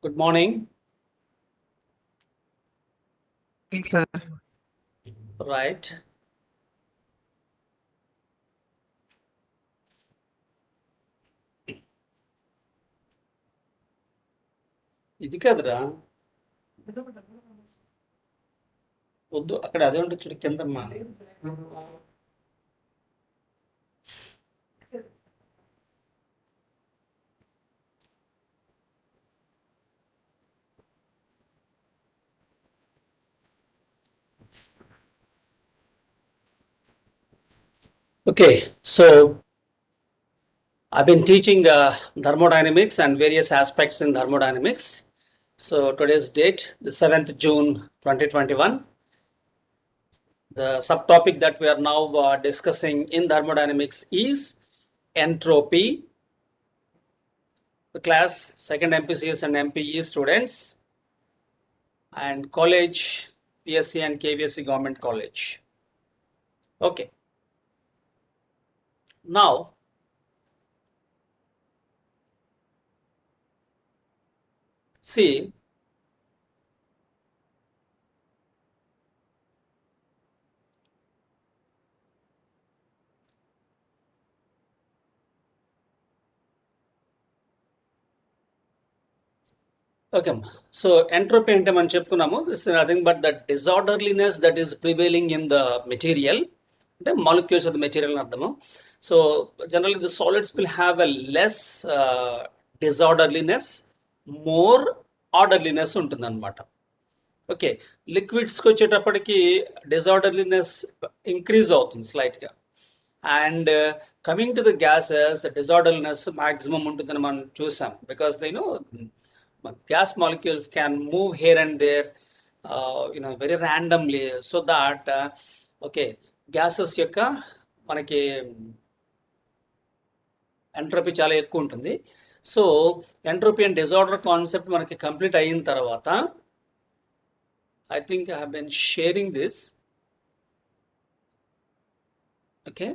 Good morning. Sir. Right. ఇది కదరా వద్దు అక్కడ అదే ఉంటుంది చూడు కిందమ్మా. Okay, so I've been teaching thermodynamics and various aspects in thermodynamics. So today's date, the 7th June 2021. The subtopic that we are now discussing in thermodynamics is entropy. The class, second MPCS and MPE students and college, PSC and KVSC government college. Okay. Now, see, okay, so entropy అంటే మనం చెప్పుకున్నాము, this is nothing but the disorderliness that is prevailing in the material, అంటే molecules of the material అని అర్థము. So generally the solids will have a less disorderliness, more orderliness ఉంటుంది అనమాట. Okay, లిక్విడ్స్కి వచ్చేటప్పటికి disorderliness increase అవుతుంది స్లైట్గా. And coming to the gases disorderliness maximum ఉంటుందని మనం చూసాం, because gas molecules can move here and there very randomly, so that okay, gases యొక్క మనకి ఎంట్రోపీ చాలా ఎక్కువ ఉంటుంది. So entropy and disorder concept మనకి కంప్లీట్ అయిన తర్వాత I think I have been sharing this. Okay.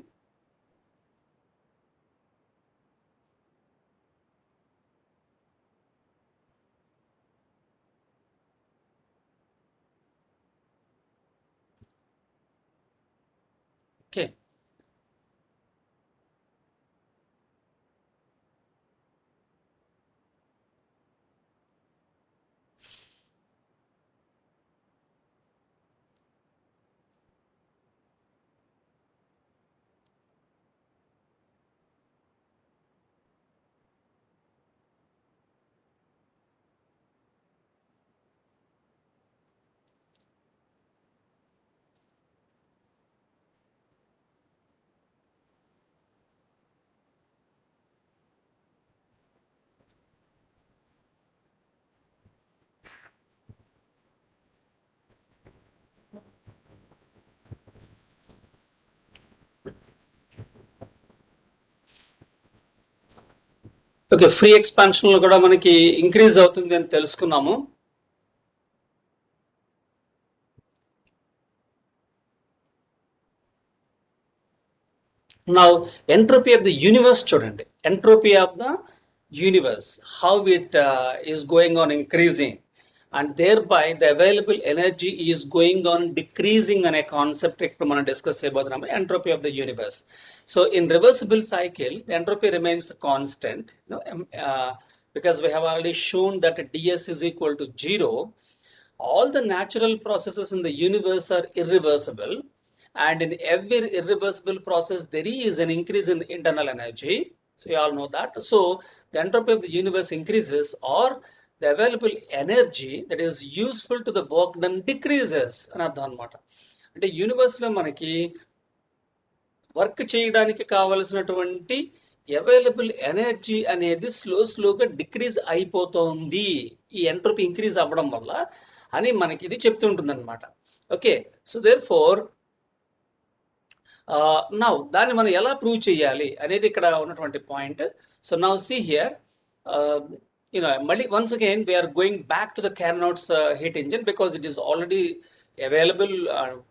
Okay. Okay, free ఎక్స్పాన్షన్లో కూడా మనకి ఇంక్రీజ్ అవుతుంది అని తెలుసుకున్నాము. Now entropy of the universe చూడండి, entropy of the universe, how it is going on increasing, and thereby the available energy is going on decreasing అనే concept ఇప్పుడు మనం డిస్కస్ చేయబోతున్నాము, entropy of the universe. So in reversible cycle the entropy remains constant, because we have already shown that ds is equal to 0. All the natural processes in the universe are irreversible, and in every irreversible process there is an increase in internal energy. So you all know that. So the entropy of the universe increases, or the available energy that is useful to the work done decreases అని అర్థం అనమాట. అంటే యూనివర్స్లో మనకి work చేయడానికి కావలసినటువంటి available energy అనేది స్లోగా decrease అయిపోతుంది ఈ ఎంట్రోపీ ఇంక్రీజ్ అవ్వడం వల్ల అని మనకి ఇది చెప్తుంటుంది అనమాట. Okay, so therefore now దాన్ని మనం ఎలా ప్రూవ్ చేయాలి అనేది ఇక్కడ ఉన్నటువంటి point. So now see here, మళ్ళీ once again we're going back to the Carnot's heat engine, because it is already available,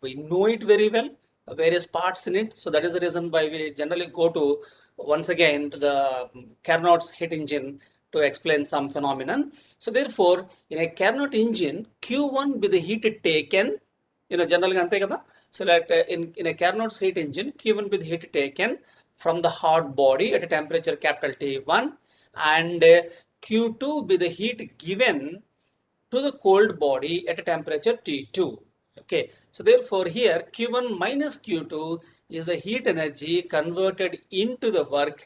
we know it very well, various parts in it. So that is the reason why we generally go to once again to the Carnot's heat engine to explain some phenomenon. So therefore, in a Carnot engine, Q1 be the heat taken, generally ante kada. So that in a Carnot's heat engine, Q1 be the heat taken from the hot body at a temperature capital T1, and Q2 be the heat given to the cold body at a temperature T2. Okay, so therefore here Q1 minus Q2 is the heat energy converted into the work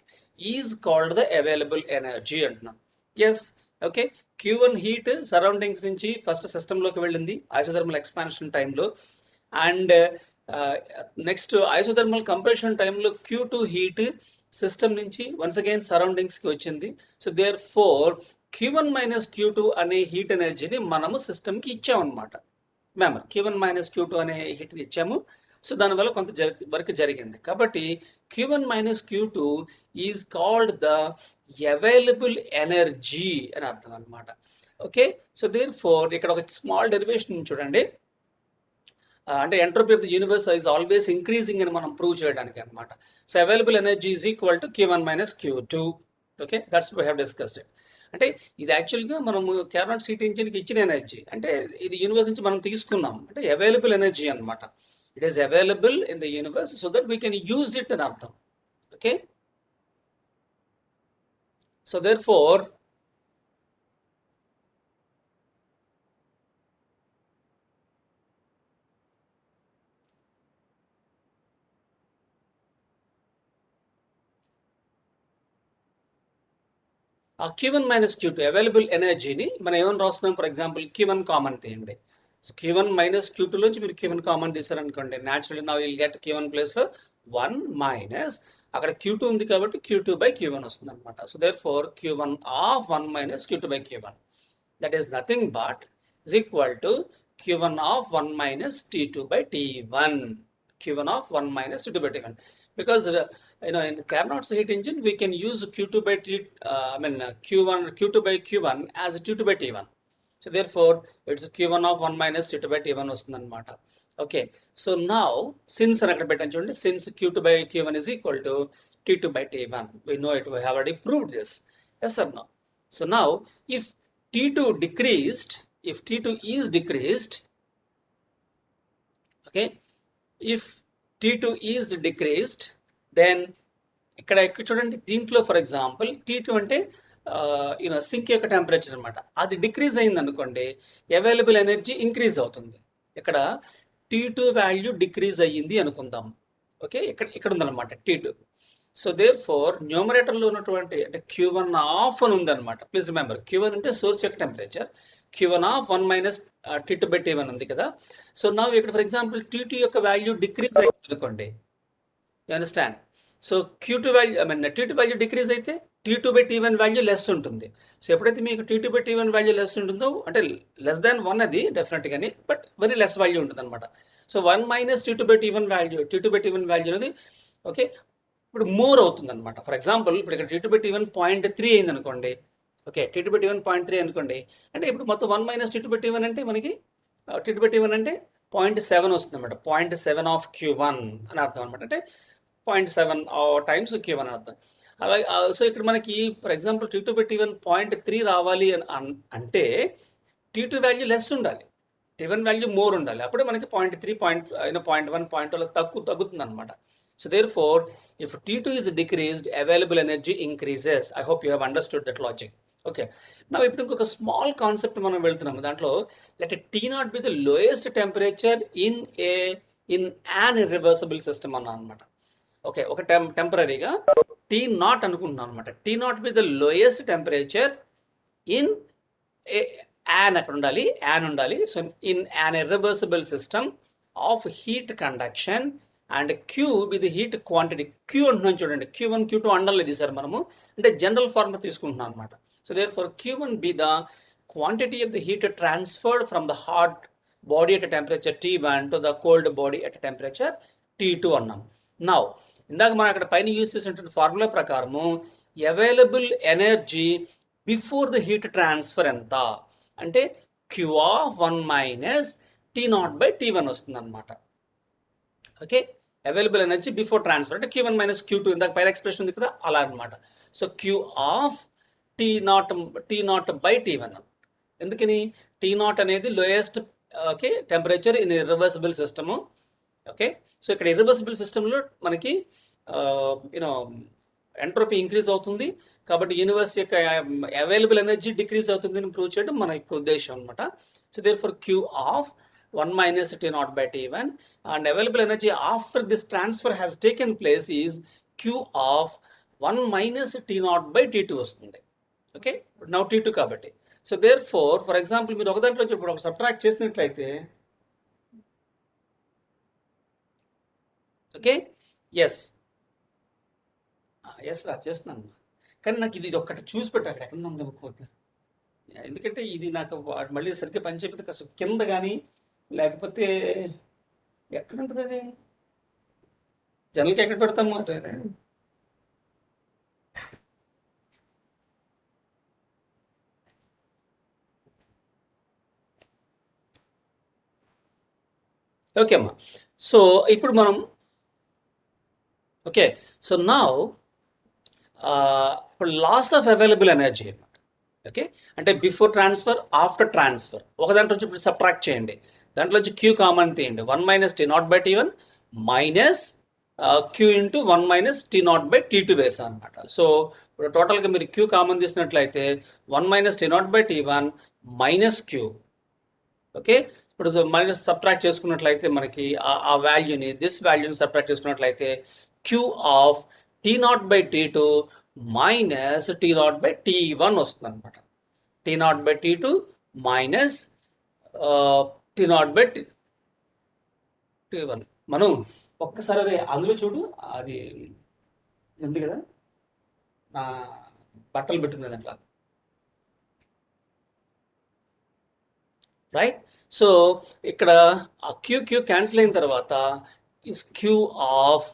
is called the available energy అంటున్నాం. Yes, okay, Q1 heat surroundings నుంచి first సిస్టంలోకి వెళ్ళింది isothermal expansion టైంలో, and next isothermal compression టైంలో Q2 heat system నుంచి once again సరౌండింగ్స్కి వచ్చింది. So therefore Q1 minus Q2 అనే హీట్ ఎనర్జీని మనము సిస్టమ్కి ఇచ్చామన్నమాట. రిమెంబర్, Q1 మైనస్ Q2 అనే హీట్ని ఇచ్చాము. సో దానివల్ల కొంత వర్క్ జరిగింది. కాబట్టి Q1 minus Q2 is called the available energy అని అర్థం అనమాట. ఓకే, సో దేర్ ఫోర్ ఇక్కడ ఒక స్మాల్ డెరివేషన్ చూడండి. అంటే entropy of the universe is always increasing అని మనం ప్రూవ్ చేయడానికి అనమాట. So available energy is equal to Q1 minus Q2. Okay, that's we have discussed it. అంటే ఇది యాక్చువల్గా మనము కార్నోట్ హీట్ ఇంజిన్కి ఇచ్చిన ఎనర్జీ, అంటే ఇది యూనివర్స్ నుంచి మనం తీసుకున్నాం, అంటే అవైలబుల్ ఎనర్జీ అనమాట. It is available in the universe so that we can use it అని అర్థం. ఓకే, సో దేర్ ఫోర్ ఆ Q1 మైనస్ Q2 అవైలబుల్ ఎనర్జీని మనం ఏమని రాస్తున్నాం? ఫర్ ఎగ్జాంపుల్ Q1 కామన్ తీయండి. సో Q1 మైనస్ Q2 నుంచి మీరు Q1 కామన్ తీసారనుకోండి, న్యాచురల్లీ నా విల్ గెట్ Q1 ప్లేస్లో 1 మైనస్ అక్కడ Q2 ఉంది కాబట్టి Q2 బై Q1 వస్తుంది అనమాట. So therefore Q1 of 1 minus Q2 by Q1, that is nothing but is equal to Q1 of 1 minus T2 by T1. Q1 of 1 minus T2 by T1. Because in Carnot's heat engine we can use Q2 by Q2 by Q1 as a T2 by T1. So therefore it's Q1 of 1 minus T2 by T1 వస్తుంది అనమాట. Okay, so now since అని అక్కడ పెట్టాను చూడండి, since Q2 by Q1 is equal to T2 by T1, we know it, we have already proved this. Yes or no? So now if T2 decreased, if T2 is decreased, okay, if T2 is decreased, then ఇక్కడ చూడండి దీంట్లో for example T2 అంటే sink యొక్క temperature అనమాట. అది decrease అయింది అనుకోండి, available energy increase అవుతుంది. ఇక్కడ T2 వాల్యూ డిక్రీజ్ అయ్యింది అనుకుందాం. ఓకే, ఇక్కడ ఉందన్నమాట T2. సో దేర్ ఫోర్ న్యూమరేటర్లో ఉన్నటువంటి అంటే Q1 ఆఫ్ అని ఉందన్నమాట. ప్లీజ్ రిమెంబర్, Q1 అంటే సోర్స్ యొక్క temperature, Q1 of 1 minus T2 by T1 ఉంది కదా. సో నా ఇక్కడ ఫర్ ఎగ్జాంపుల్ T2 యొక్క వాల్యూ డిక్రీజ్ అయింది అనుకోండి, you understand. So Q2 value T2 value decrease అయితే T2 by T1 value less ఉంటుంది. సో ఎప్పుడైతే మీకు T2 by T1 value less ఉంటుందో, అంటే లెస్ దాన్ 1 అది డెఫినెట్గాని, బట్ వెరీ లెస్ వాల్యూ ఉంటుంది అనమాట. So 1 minus T2 by T1 value, T2 by T1 value అనేది ఓకే ఇప్పుడు మోర్ అవుతుంది అనమాట. ఫర్ ఎగ్జాంపుల్ ఇప్పుడు ఇక్కడ T2 బై T1 0.3 అయింది అనుకోండి. ఓకే, T2 బై T1 0.3 అనుకోండి, అంటే ఇప్పుడు మొత్తం 1 మైనస్ T2 బై T1 అంటే మనకి T2 బై T1 అంటే 0.7 వస్తుంది అనమాట. 0.7 ఆఫ్ Q1 అని అర్థం అనమాట. అంటే 0.7 టైమ్స్ Q1 అని అర్థం. అలాగే సో ఇక్కడ మనకి for example T2 by T1 0.3 రావాలి అంటే T2 వాల్యూ లెస్ ఉండాలి, T1 వాల్యూ మోర్ ఉండాలి. అప్పుడే మనకి 0.3 0.1 0.2 తగ్గుతుంది అనమాట. So therefore if T2 is decreased, available energy increases. I hope you have understood that logic. Okay, నా ఇప్పుడు ఇంకొక స్మాల్ కాన్సెప్ట్ మనం వెళ్తున్నాము. దాంట్లో let T0 be the lowest temperature in an irreversible system అన్నా అనమాట. ఓకే, ఒక టెంపరీగా T0 అనుకుంటున్నాను అనమాట. T0 be the lowest temperature in an అక్కడ ఉండాలి, యాన్ ఉండాలి. So in an irreversible system of heat conduction and Q be the heat quantity. Q అంటున్నాను చూడండి, Q1 Q2 అండర్లేదు సార్ మనము, అంటే జనరల్ ఫార్ములా తీసుకుంటున్నాం అనమాట. So therefore Q1 be the quantity of the heat transferred from the hot body at temperature T1 to the cold body at temperature T2 అన్నాం. Now ఇందాక మనం అక్కడ పైన use చేసినటువంటి ఫార్ములా ప్రకారము available energy before the heat transfer ఎంత అంటే Q of 1 minus T0 by T1 వస్తుంది అనమాట. Okay, available energy before transfer అంటే Q1 మైనస్ Q2, ఇందాక పైన ఎక్స్ప్రెషన్ ఉంది కదా, అలా అనమాట. So Q of T0 by T1. ఎందుకని T0 అనేది lowest okay temperature in irreversible system. Okay, so ఇక్కడ ఇర్రివర్సిబుల్ సిస్టంలో మనకి యూనో ఎంట్రోపీ ఇంక్రీజ్ అవుతుంది, కాబట్టి యూనివర్స్ యొక్క అవైలబుల్ ఎనర్జీ డిక్రీజ్ అవుతుందని ప్రూవ్ చేయడం మన యొక్క ఉద్దేశం అనమాట. So therefore Q of 1 minus T0 by T1 and available energy after this transfer has taken place is Q of 1 minus T0 by T2 వస్తుంది. ఓకే, నౌ T2 కాబట్టి. So there for example మీరు ఒక దాంట్లో ఇప్పుడు ఒక subtract చేసినట్లయితే okay yes రా చేస్తున్నాను, కానీ నాకు ఇది ఒక్కటి చూసి పెట్టాలి అక్కడ ఎక్కడ ఉంది ఒక్కొక్క, ఎందుకంటే ఇది నాకు మళ్ళీ సరిగ్గా పని చెప్పితే కాస్త కింద కానీ లేకపోతే ఎక్కడ ఉంటుంది అది జనరల్కి ఎక్కడ పెడతాము అదే. ఓకే అమ్మా, సో ఇప్పుడు మనం ఓకే, సో నౌ ఇప్పుడు లాస్ ఆఫ్ అవైలబుల్ ఎనర్జీ అనమాట. ఓకే, అంటే బిఫోర్ ట్రాన్స్ఫర్ ఆఫ్టర్ ట్రాన్స్ఫర్ ఒక దాంట్లో నుంచి ఇప్పుడు సబ్ట్రాక్ట్ చేయండి, దాంట్లోంచి Q కామన్ తీయండి, 1 minus T0 by T1 minus Q into 1 minus T0 by T2 వేసాం అనమాట. సో ఇప్పుడు టోటల్గా మీరు Q కామన్ తీసినట్లయితే 1 minus T0 by T1 minus Q. Okay, ఇప్పుడు మైనస్ సబ్ట్రాక్ట్ చేసుకున్నట్లయితే మనకి ఆ వాల్యూని దిస్ వాల్యూని సబ్ట్రాక్ట్ చేసుకున్నట్లయితే Q of T0 by T2 minus T0 by T1 వస్తుంది అనమాట. T0 by T2 minus T0 by T1. మనం ఒక్కసారి అది అందులో చూడు, అది ఉంది కదా నా బట్టలు పెట్టుకునేది అట్లా, రైట్. సో ఇక్కడ ఆ Q క్యాన్సిల్ అయిన తర్వాత is Q of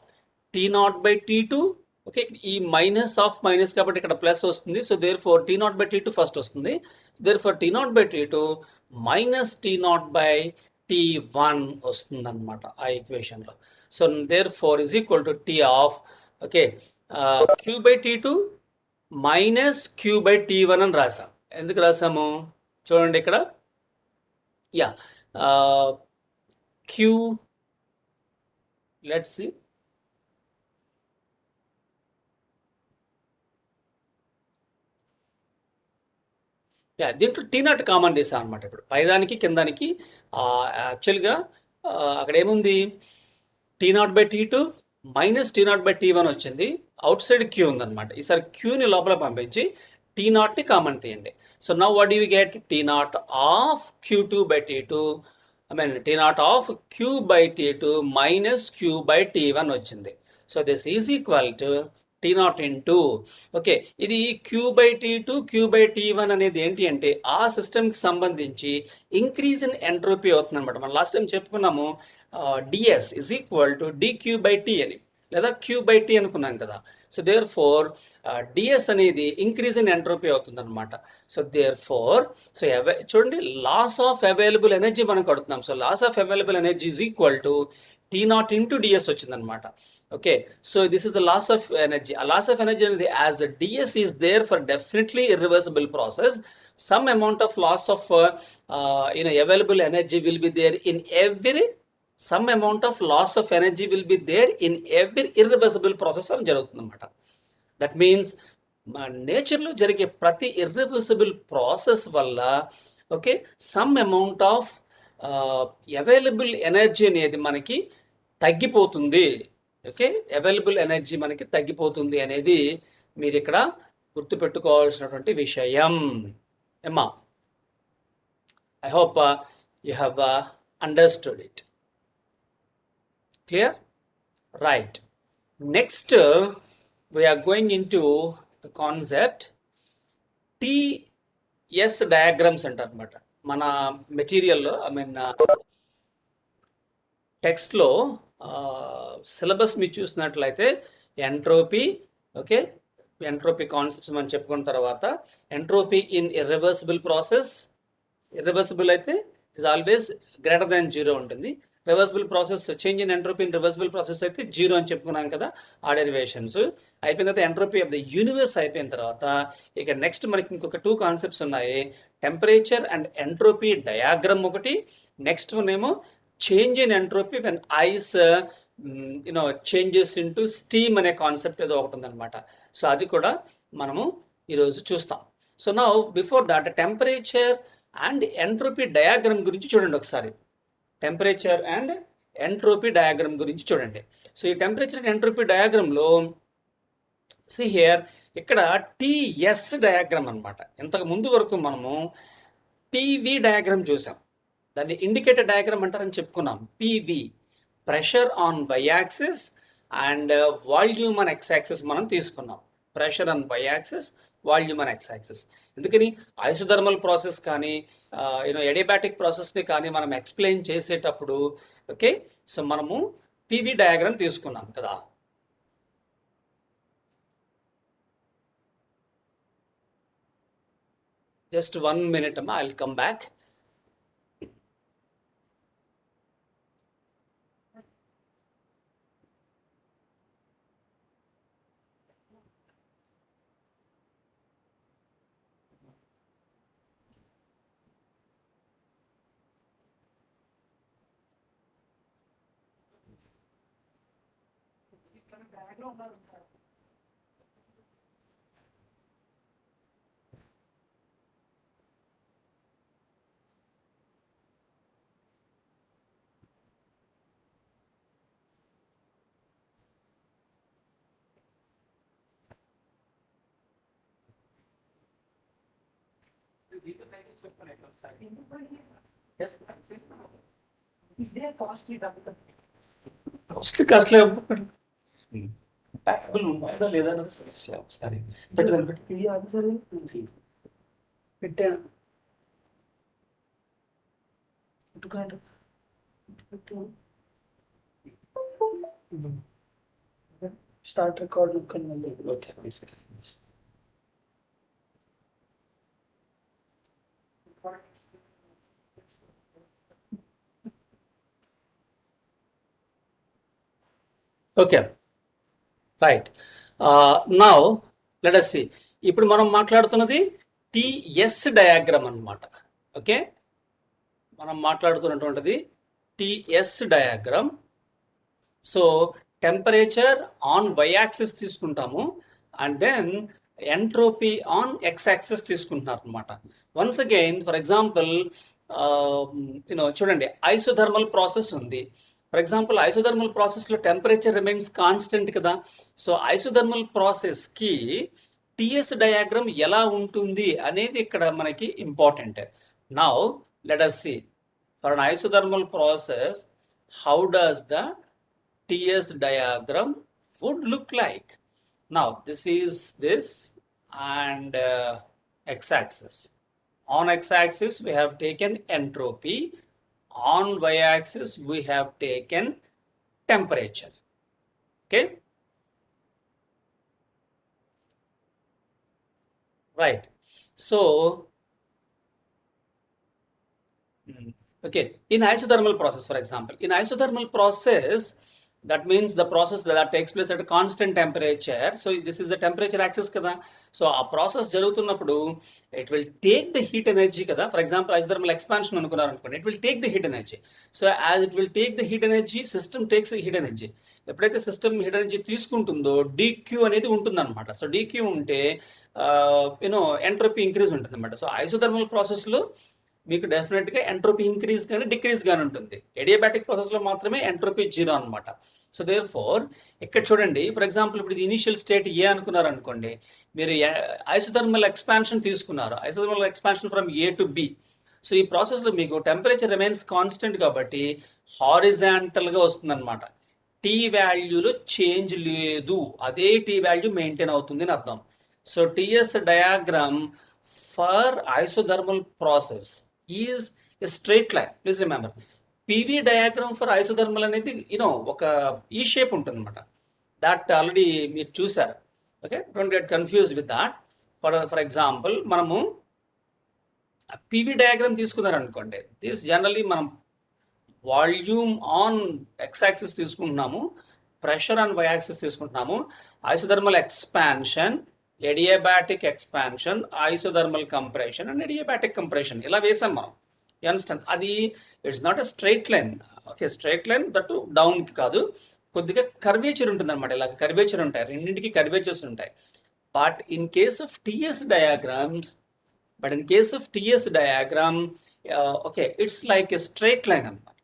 T0 by T2. Okay, ఈ మైనస్ ఆఫ్ మైనస్ కాబట్టి ఇక్కడ ప్లస్ వస్తుంది, so therefore T0 by T2 first వస్తుంది, therefore T0 by T2 minus T0 by T1 వస్తుంది అనమాట ఆ ఈక్వేషన్లో. So therefore is equal to T of okay Q by T2 minus Q by T1 అని రాసాం. ఎందుకు రాసాము చూడండి ఇక్కడ, యా Q లెట్స్ సి, దీంట్లో T0 కామన్ తీసాం అనమాట. ఇప్పుడు పైదానికి కిందానికి యాక్చువల్గా అక్కడ ఏముంది T0 by T2 minus T0 by T1 వచ్చింది, అవుట్ సైడ్ Q ఉందన్నమాట. ఈసారి Qని లోపల పంపించి T0ని కామన్ తీయండి. So now what you get T0 of Q2 by T2 T0 of Q by T2 minus Q by T1 వచ్చింది. So this is equal to T0 into okay, ఇది Q by T2 Q by T1 అనేది ఏంటి అంటే ఆ సిస్టమ్కి సంబంధించి increase in entropy అవుతుంది అనమాట. మనం లాస్ట్ టైం చెప్పుకున్నాము DS is equal to DQ by T అని, లేదా Q by T అనుకున్నాం కదా. సో దేర్ ఫోర్ DS అనేది ఇంక్రీజ్ ఇన్ ఎంట్రోపీ అవుతుంది అనమాట. సో దేర్ ఫోర్ సో చూడండి లాస్ ఆఫ్ అవైలబుల్ ఎనర్జీ మనం కడుతున్నాం. So loss of available energy is equal to T0 into DS వచ్చిందనమాట. Okay, so this is the loss of energy. ఆ loss of energy అనేది as DS is therefore definitely irreversible process, some amount of loss of available energy will be there in every some amount of loss of energy will be there in every irreversible process అని జరుగుతుంది అనమాట. That means నేచర్లో జరిగే ప్రతి irreversible process వల్ల okay some amount of available energy అనేది మనకి తగ్గిపోతుంది. ఓకే, అవైలబుల్ ఎనర్జీ మనకి తగ్గిపోతుంది అనేది మీరు ఇక్కడ గుర్తుపెట్టుకోవాల్సినటువంటి విషయం. ఏమ్మా, I hope you have understood it. Clear, right. Next we are going into the concept TS diagrams అంటారు అనమాట. మన మెటీరియల్లో టెక్స్ట్లో సిలబస్ మీరు చూసినట్లయితే ఎంట్రోపీ ఓకే ఎంట్రోపీ కాన్సెప్ట్స్ మనం చెప్పుకున్న తర్వాత entropy in irreversible process, irreversible అయితే ఇస్ ఆల్వేస్ గ్రేటర్ దాన్ 0 ఉంటుంది, reversible process, change in entropy in reversible process అయితే 0 అని చెప్పుకున్నాం కదా ఆ డెరివేషన్స్. అయిపోయిన తర్వాత ఎంట్రోపీ ఆఫ్ ద యూనివర్స్ అయిపోయిన తర్వాత ఇక నెక్స్ట్ మనకి ఇంకొక 2 కాన్సెప్ట్స్ ఉన్నాయి. టెంపరేచర్ అండ్ ఎంట్రోపీ డయాగ్రామ్ ఒకటి, నెక్స్ట్ వన్ ఏమో change in entropy when ice changes into steam అనే కాన్సెప్ట్ ఏదో ఒకటి ఉందన్నమాట. సో అది కూడా మనము ఈరోజు చూస్తాం. So now before that temperature and entropy diagram గురించి చూడండి ఒకసారి. టెంపరేచర్ అండ్ ఎంట్రోపీ డయాగ్రామ్ గురించి చూడండి. సో ఈ టెంపరేచర్ అండ్ ఎంట్రోపీ డయాగ్రామ్లో సి హియర్ ఇక్కడ టిఎస్ డయాగ్రామ్ అనమాట. ఇంతకు ముందు వరకు మనము పివి డయాగ్రామ్ చూసాం, దాన్ని ఇండికేటర్ డయాగ్రామ్ అంటారని చెప్పుకున్నాం. PV pressure on Y axis and volume on X axis మనం తీసుకున్నాం. Pressure on Y axis, volume on X axis. ఎందుకని ఐసోథర్మల్ ప్రాసెస్ కానీ ఎడియాబాటిక్ ప్రాసెస్ని కానీ మనం ఎక్స్ప్లెయిన్ చేసేటప్పుడు ఓకే, సో మనము పివి డయాగ్రామ్ తీసుకున్నాం కదా. జస్ట్ 1 minute అమ్మా, I will come back. Costly ప్యాకబుల్ ఉంటుందా లేదా అన్నది సమస్య. ఒకసారి పెట్టదని పెట్టాను start record. Okay, okay right. Now let us see. ఇప్పుడు మనం మాట్లాడుతున్నది టిఎస్ డయాగ్రామ్ అన్నమాట. ఓకే, మనం మాట్లాడుతున్నటువంటిది TS diagram. So temperature on Y axis తీసుకుంటాము and then entropy on X axis తీసుకుంటున్నారు అనమాట. వన్స్ అగైన్ ఫర్ ఎగ్జాంపుల్ చూడండి, ఐసోథర్మల్ ప్రాసెస్ ఉంది. ఫర్ ఎగ్జాంపుల్ ఐసోథర్మల్ ప్రాసెస్లో టెంపరేచర్ రిమైన్స్ కాన్స్టెంట్ కదా. సో ఐసోథర్మల్ ప్రాసెస్కి టిఎస్ డయాగ్రామ్ ఎలా ఉంటుంది అనేది ఇక్కడ మనకి important. Now let us see for an isothermal process how does the TS diagram would look like. Now this is this and x-axis. On x-axis we have taken entropy, on y-axis we have taken temperature. Okay, right. So okay, in isothermal process, for example, in isothermal process, that means the process that takes place at a constant temperature. So this is the temperature axis kada. So a process jarugutunnappudu it will take the heat energy kada. For example, isothermal expansion anukunnaru anukondi, it will take the heat energy. So as it will take the heat energy, system takes the heat energy. ఎప్పుడైతే system heat energy తీసుకుంటుందో dq అనేది ఉంటుంది అనమాట. So dq ఉంటే entropy increase ఉంటుంది అనమాట. So isothermal ప్రాసెస్లో మీకు డెఫినెట్గా ఎంట్రోపీ ఇంక్రీజ్ కానీ డిక్రీజ్ కానీ ఉంటుంది. ఎడియాబాటిక్ ప్రాసెస్లో మాత్రమే ఎంట్రోపీ 0 అనమాట. సో దేర్ ఫోర్ ఇక్కడ చూడండి, ఫర్ ఎగ్జాంపుల్ ఇప్పుడు ఇది ఇనీషియల్ స్టేట్ ఏ అనుకున్నారు అనుకోండి, మీరు ఐసోథర్మల్ ఎక్స్పాన్షన్ తీసుకున్నారు, isothermal expansion from A to be. So ఈ ప్రాసెస్లో మీకు టెంపరేచర్ రిమైన్స్ కాన్స్టెంట్ కాబట్టి హారిజాంటల్గా వస్తుంది అనమాట. టీ వాల్యూలో చేంజ్ లేదు, అదే టీ వాల్యూ మెయింటైన్ అవుతుంది అని అర్థం. So TS diagram for isothermal process is a straight line. Please remember, PV diagram for isothermal అనేది ఒక ఈ షేప్ ఉంటుంది అనమాట. దాట్ ఆల్రెడీ మీరు చూసారు. Okay, don't get confused with that. For example మనము పివి డయాగ్రామ్ తీసుకున్నారు అనుకోండి, దిస్ జనరల్లీ మనం వాల్యూమ్ ఆన్ ఎక్స్ యాక్సిస్ తీసుకుంటున్నాము, ప్రెషర్ ఆన్ వై యాక్సిస్ తీసుకుంటున్నాము. Isothermal expansion, adiabatic expansion, isothermal compression and adiabatic compression ఇలా వేసాం మనం. You understand? అది it's not a straight line. Okay, straight line that డౌన్కి కాదు, కొద్దిగా కర్వేచర్ ఉంటుంది అనమాట. ఇలాగ కర్వేచర్ ఉంటాయి, రెండింటికి కర్వేచర్స్ ఉంటాయి. But in case of TS diagram okay it's like a straight line అనమాట.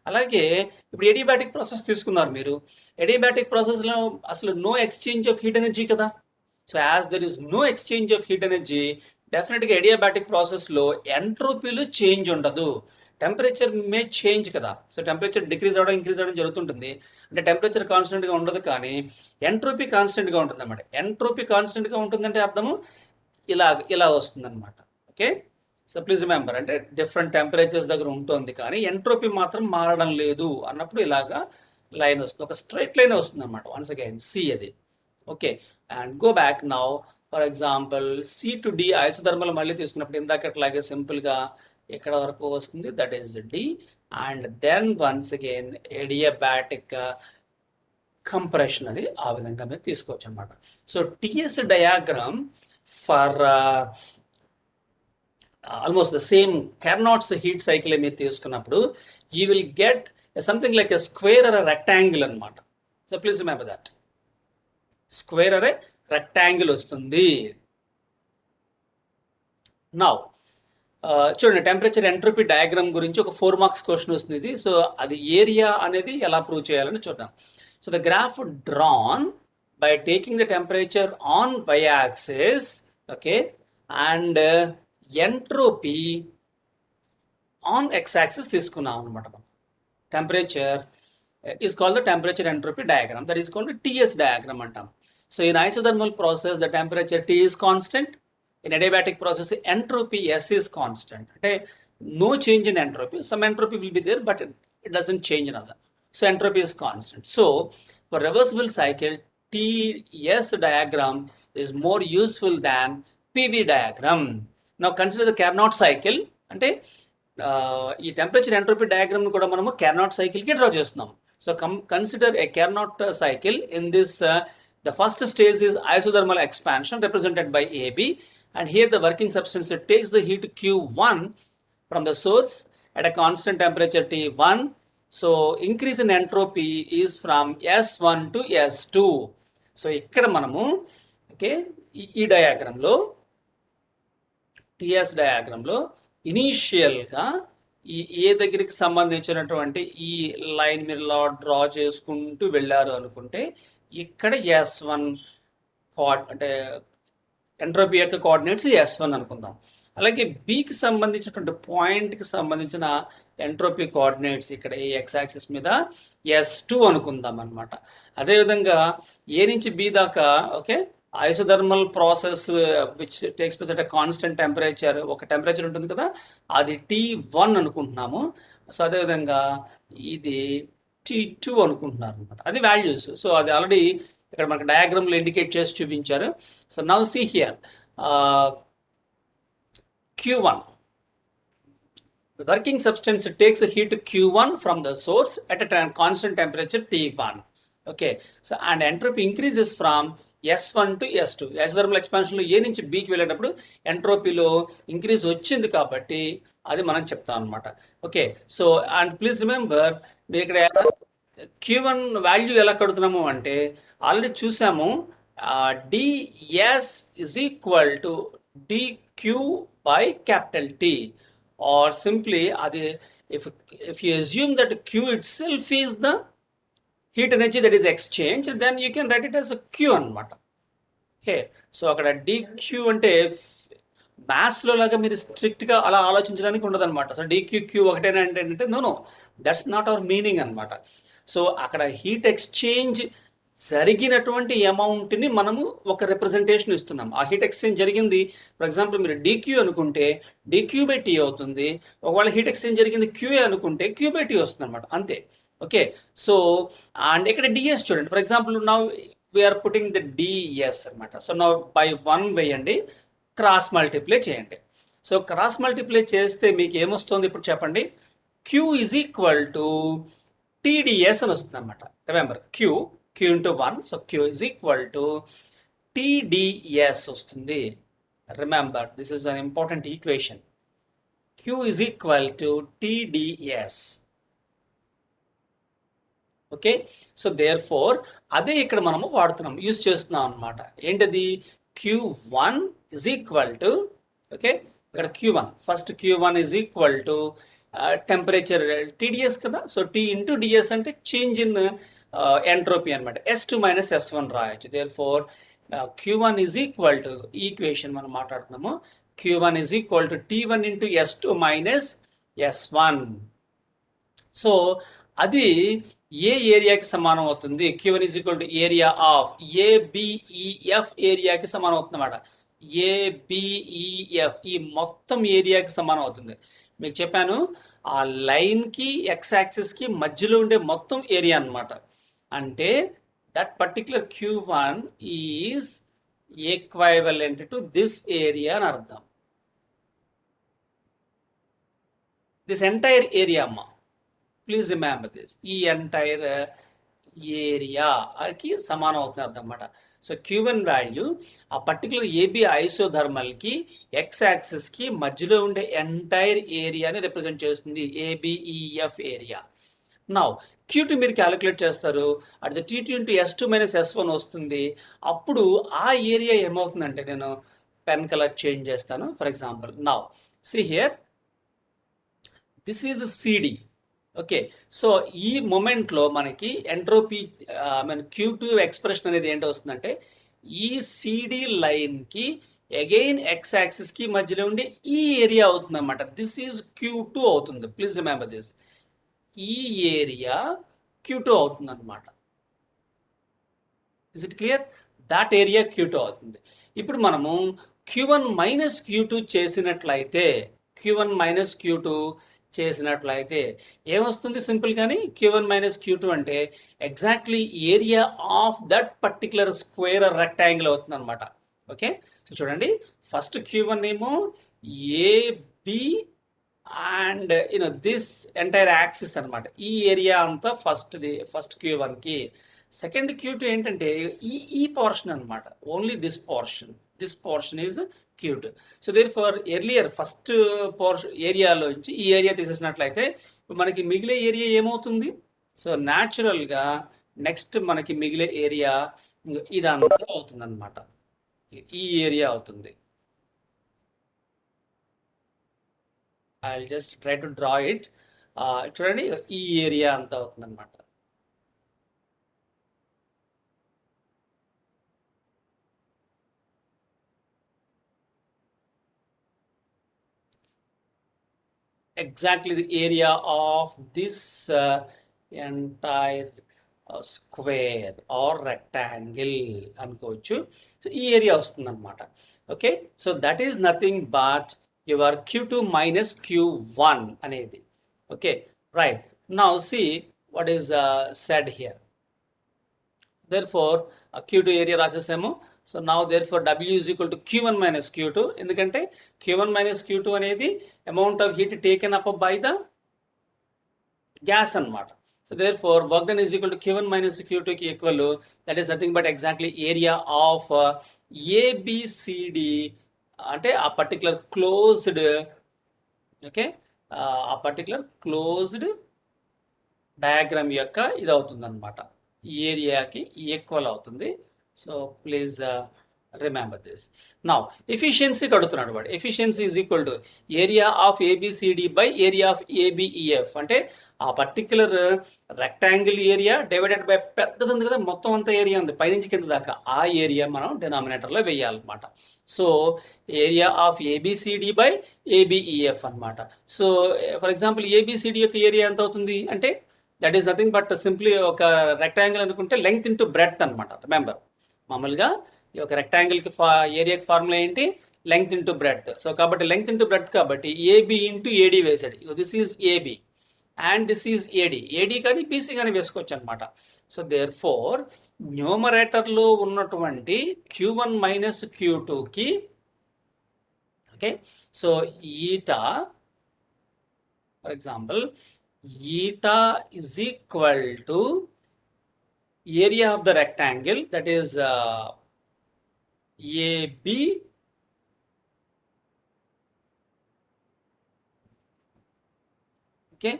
అలాగే ఇప్పుడు ఎడియాబాటిక్ ప్రాసెస్ తీసుకున్నారు మీరు. ఎడియాబాటిక్ ప్రాసెస్లో అసలు no exchange of heat energy కదా. So as there is no exchange of heat energy, డెఫినెట్గా ఎడియాబాటిక్ ప్రాసెస్లో ఎంట్రోపీలో చేంజ్ ఉండదు. టెంపరేచర్ మే చేంజ్ కదా. సో టెంపరేచర్ డిక్రీజ్ అవ్వడం ఇంక్రీజ్ అవ్వడం జరుగుతుంటుంది. అంటే టెంపరేచర్ కాన్స్టెంట్గా ఉండదు, కానీ ఎంట్రోపీ కాన్స్టెంట్గా ఉంటుంది అన్నమాట. ఎంట్రోపీ కాన్స్టెంట్గా ఉంటుందంటే అర్థము ఇలా వస్తుంది అనమాట. ఓకే, సో ప్లీజ్ రిమెంబర్, అంటే డిఫరెంట్ టెంపరేచర్స్ దగ్గర ఉంటుంది కానీ ఎంట్రోపీ మాత్రం మారడం లేదు అన్నప్పుడు ఇలాగా లైన్ వస్తుంది, ఒక స్ట్రైట్ లైన్ వస్తుంది అనమాట. వన్స్ అగైన్ సి అది. Okay, and go back now. For example C to D isothermal మళ్ళీ తీసుకున్నప్పుడు ఇందాకట్లాగే సింపుల్గా ఎక్కడ వరకు వస్తుంది, that is D. And then once again adiabatic compression, అది ఆ విధంగా మీరు తీసుకోవచ్చు అనమాట. So TS diagram for almost the same Carnot's heat cycle మీరు తీసుకున్నప్పుడు you will get something like a square or a rectangle అనమాట. So please remember that, square or a rectangle వస్తుంది. నౌ చూడండి, టెంపరేచర్ ఎంట్రోపీ డయాగ్రామ్ గురించి ఒక 4 marks question వస్తుంది ఇది. So అది ఏరియా అనేది ఎలా ప్రూవ్ చేయాలని చూద్దాం. So the graph drawn by taking the temperature on Y axis, okay, and entropy on X axis తీసుకున్నాం అనమాట. Temperature is called the temperature entropy diagram, that is called TS diagram అంటాం. So in isothermal process the temperature T is constant. In adiabatic process, entropy S is constant. Okay, no change in entropy. Some entropy will be there, but it doesn't change another. So entropy is constant. So for reversible cycle, TS diagram is more useful than PV diagram. Now consider the Carnot cycle. అంటే ఈ temperature entropy diagram ని కూడా మనము Carnot cycle కి draw చేస్తున్నాం. So consider A Carnot cycle. In this the first stage is isothermal expansion represented by AB, and here the working substance takes the heat Q1 from the source at a constant temperature T1. So increase in entropy is from S1 to S2. So ఇక్కడ మనము okay ఈ డయాగ్రామ్లో TS డయాగ్రామ్లో ఇనీషియల్గా ఈ ఏ దగ్గరికి సంబంధించినటువంటి ఈ line మీరు draw చేసుకుంటూ వెళ్ళారు అనుకుంటే ఇక్కడ S1 అంటే ఎంట్రోపీ యొక్క కోఆర్డినేట్స్ S1 అనుకుందాం. అలాగే బికి సంబంధించినటువంటి పాయింట్కి సంబంధించిన ఎంట్రోపీ కోఆర్డినేట్స్ ఇక్కడ ఈ ఎక్స్ యాక్సిస్ మీద S2 అనుకుందాం అనమాట. అదేవిధంగా ఏ నుంచి బి దాకా okay isothermal process which takes place at constant temperature, ఒక టెంపరేచర్ ఉంటుంది కదా, అది T1 అనుకుంటున్నాము. సో అదేవిధంగా ఇది T2 అనుకుంటున్నారు అనమాట, అది వాల్యూస్. సో అది ఆల్రెడీ ఇక్కడ మనకు డయాగ్రామ్లో ఇండికేట్ చేసి చూపించారు. So now see here Q1, the working substance takes a heat Q1 from the source at a constant temperature T1. Okay, so and entropy increases from S1 to S2. Isothermal ఎక్స్పాన్షన్లో A నుంచి బీకి వెళ్ళేటప్పుడు ఎంట్రోపీలో increase వచ్చింది కాబట్టి అది మనం చెప్తాం అనమాట. Okay, so and please remember, మీరు ఇక్కడ Q1 వాల్యూ ఎలా కడుతున్నాము అంటే ఆల్రెడీ చూసాము, DS is equal to DQ by capital T, or simply అది if you assume that Q itself is the heat energy that is exchanged, then you can write it as a Q అనమాట. Okay, so అక్కడ dq అంటే మ్యాథ్స్లో లాగా మీరు స్ట్రిక్ట్గా అలా ఆలోచించడానికి ఉండదు అనమాట. సో dq ఒకటేనా అంటే no, that's not our meaning అనమాట. సో అక్కడ హీట్ ఎక్స్చేంజ్ జరిగినటువంటి అమౌంట్ని మనము ఒక రిప్రజెంటేషన్ ఇస్తున్నాం. ఆ హీట్ ఎక్స్చేంజ్ జరిగింది, ఫర్ ఎగ్జాంపుల్ మీరు dq అనుకుంటే dq/T అవుతుంది. ఒకవేళ హీట్ ఎక్స్చేంజ్ జరిగింది QA అనుకుంటే Q/T వస్తుంది అనమాట, అంతే. ఓకే, సో అండ్ ఇక్కడ డిఎస్ చూడండి, for example now we are putting the DS అనమాట. సో నౌ బై 1 వేయండి, క్రాస్ మల్టిప్లై చేయండి. సో క్రాస్ మల్టిప్లై చేస్తే మీకు ఏమొస్తుంది ఇప్పుడు చెప్పండి, Q is equal to TDS అని వస్తుంది అనమాట. Remember Q into 1, so Q is equal to TDS వస్తుంది. Remember this is an important equation. Q is equal to TDS. Okay, so therefore అదే ఇక్కడ మనము వాడుతున్నాం, యూజ్ చేస్తున్నాం అనమాట. ఏంటది? Q1 is equal to, okay, ఇక్కడ Q1 first Q1 is equal to temperature TDS కదా, సో T ఇంటూ డిఎస్ అంటే చేంజ్ ఇన్ ఎంట్రోపీ అనమాట. S2 మైనస్ S1 రాయొచ్చు. Therefore Q1 is equal to, equation మనం మాట్లాడుతున్నాము, Q1 is equal to T1 ఇంటూ S2 minus S1. సో అది ఏ ఏరియాకి సమానం అవుతుంది? Q1 is equal to area of ABEF ఏరియాకి సమానం అవుతుంది అన్నమాట. ABEF ఈ మొత్తం ఏరియాకి సమానం అవుతుంది. మీకు చెప్పాను, ఆ లైన్కి ఎక్స్ యాక్సిస్కి మధ్యలో ఉండే మొత్తం ఏరియా అన్నమాట. అంటే that particular Q1 is equivalent to this area అని అర్థం. దిస్ ఎంటైర్ ఏరియా అమ్మా, ప్లీజ్ రిమెంబర్ దిస్, ఈ ఎంటైర్ ఏరియాకి సమానం అవుతుంది అన్నమాట. సో Q1 వాల్యూ ఆ పర్టికులర్ ఏబి ఐసోథర్మల్కి ఎక్స్ యాక్సిస్కి మధ్యలో ఉండే ఎంటైర్ ఏరియాని రిప్రజెంట్ చేస్తుంది, ABEF ఏరియా. నౌ Q2 మీరు క్యాలిక్యులేట్ చేస్తారు, at the T2 into S2 minus S1 వస్తుంది. అప్పుడు ఆ ఏరియా ఏమవుతుందంటే, నేను పెన్ కలర్ చేంజ్ చేస్తాను. For example now see here, this is CD. Okay, so ఈ మూమెంట్లో మనకి ఎంట్రోపీ Q2 ఎక్స్ప్రెషన్ అనేది ఏంటో వస్తుందంటే, ఈ CD లైన్కి అగైన్ ఎక్స్ యాక్సిస్కి మధ్యలో ఉండి ఈ ఏరియా అవుతుంది అన్నమాట. దిస్ ఈజ్ Q2 అవుతుంది. ప్లీజ్ రిమెంబర్ దిస్, ఈ ఏరియా Q2 అవుతుంది అనమాట. Is it clear? That area Q2 అవుతుంది. ఇప్పుడు మనము Q1 మైనస్ Q2 చేసినట్లయితే, Q1 మైనస్ Q2 చేసినట్లయితే ఏమొస్తుంది? సింపుల్ కానీ Q1 మైనస్ Q2 అంటే exactly area of that particular square rectangle అవుతుంది అనమాట. ఓకే, సో చూడండి, ఫస్ట్ Q1 ఏమో AB and this entire axis అనమాట. ఈ ఏరియా అంతా ఫస్ట్ Q1కి. సెకండ్ Q2 ఏంటంటే ఈ పోర్షన్ అనమాట, only this portion is Q2. So therefore earlier first ఏరియాలోంచి ఈ ఏరియా తీసేసినట్లయితే మనకి మిగిలే ఏరియా ఏమవుతుంది? సో న్యాచురల్గా నెక్స్ట్ మనకి మిగిలే ఏరియా ఇదంతా అవుతుంది అనమాట, ఈ ఏరియా అవుతుంది. I'll just try to draw it. చూడండి, ఈ ఏరియా అంతా అవుతుంది అనమాట. Exactly the area of this entire square or rectangle అనుకోవచ్చు. సో ఈ ఏరియా వస్తుంది అనమాట. Okay, so that is nothing but your Q2 minus Q1 అనేది. Okay, right. Now see what is said here. Therefore Q2 area రాసేసాము. So now therefore W is equal to Q1 minus Q2, ఎందుకంటే Q1 minus Q2 అనేది amount of heat taken up by the gas అనమాట. So therefore work done is equal to Q1 minus Q2కి equal, that is nothing but exactly area of ABCD, అంటే ఆ particular closed, okay, ఆ particular closed diagram యొక్క ఇది అవుతుంది అనమాట, ఈ ఏరియాకి ఈక్వల్ అవుతుంది. So please remember this. Now ఎఫిషియన్సీకి అడుగుతున్నాడు వాడు. Efficiency is equal to area of ABCD by area of ABEF, అంటే ఆ particular rectangle area divided by పెద్దది ఉంది కదా, మొత్తం అంత ఏరియా ఉంది పైనుంచి కింద దాకా, ఆ ఏరియా మనం డినామినేటర్లో వేయాలన్నమాట. So area of ABCD by ABEF అనమాట. సో ఫర్ ఎగ్జాంపుల్ ABCD యొక్క ఏరియా ఎంత అవుతుంది అంటే, that is nothing but simply ఒక రెక్టాంగిల్ అనుకుంటే లెంగ్త్ ఇంటూ బ్రెడ్త్ అనమాట. రిమెంబర్, మామూలుగా ఈ యొక్క రెక్టాంగిల్కి ఏరియాకి ఫార్ములా ఏంటి? Length into breadth. సో కాబట్టి లెంగ్త్ ఇంటూ బ్రెడ్త్ కాబట్టి AB ఇంటూ AD వేసాడు. This is AB and this is AD కానీ BC కానీ వేసుకోవచ్చు అనమాట. సో దేర్ ఫోర్ న్యూమరేటర్లో ఉన్నటువంటి Q1 మైనస్ Q2కి, okay, so eta for example eta is equal to area of the rectangle, that is AB okay,